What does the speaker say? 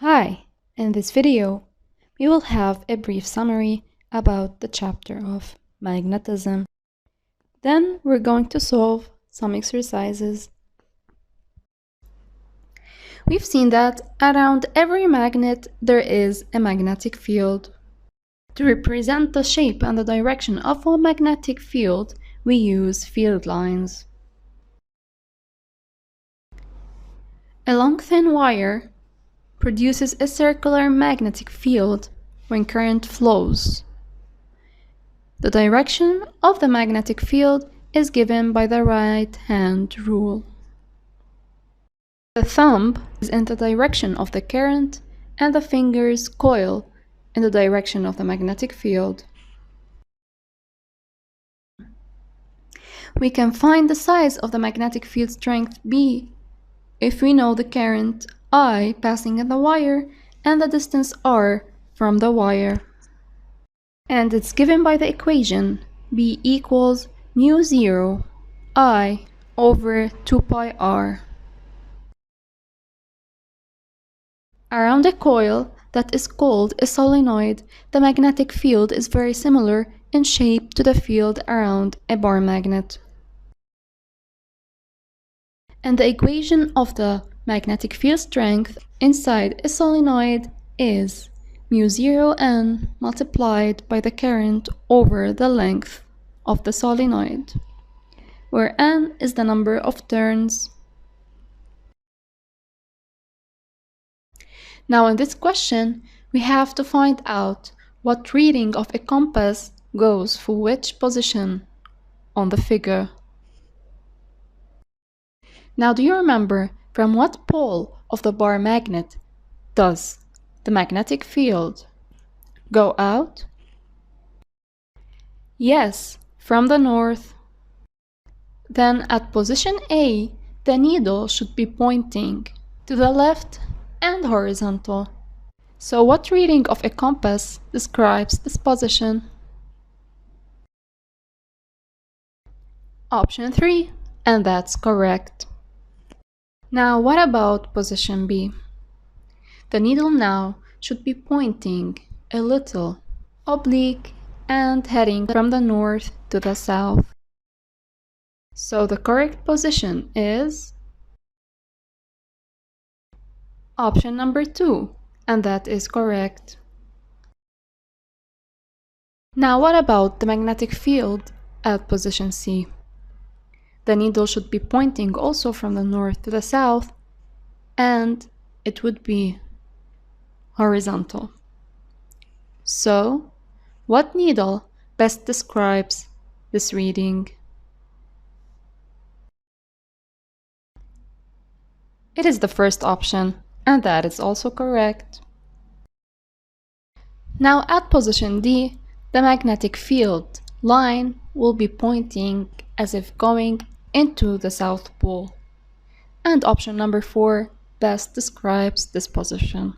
Hi! In this video, we will have a brief summary about the chapter of magnetism. Then we're going to solve some exercises. We've seen that around every magnet there is a magnetic field. To represent the shape and the direction of a magnetic field, we use field lines. A long thin wire produces a circular magnetic field when current flows. The direction of the magnetic field is given by the right-hand rule. The thumb is in the direction of the current and the fingers coil in the direction of the magnetic field. We can find the size of the magnetic field strength B if we know the current I passing in the wire and the distance r from the wire. And it's given by the equation B equals mu 0 I over 2 pi r. Around a coil that is called a solenoid, the magnetic field is very similar in shape to the field around a bar magnet. And the equation of the magnetic field strength inside a solenoid is mu 0n multiplied by the current over the length of the solenoid, where n is the number of turns. Now in this question, we have to find out what reading of a compass goes for which position on the figure. Now do you remember from what pole of the bar magnet does the magnetic field go out? Yes, from the north. Then at position A, the needle should be pointing to the left and horizontal. So what reading of a compass describes this position? Option 3, and that's correct. Now what about position B? The needle now should be pointing a little oblique and heading from the north to the south. So the correct position is option number 2, and that is correct. Now what about the magnetic field at position C? The needle should be pointing also from the north to the south, and it would be horizontal. So, what needle best describes this reading? It is the first option, and that is also correct. Now at position D, the magnetic field line will be pointing as if going into the South Pole. And option number 4 best describes this position.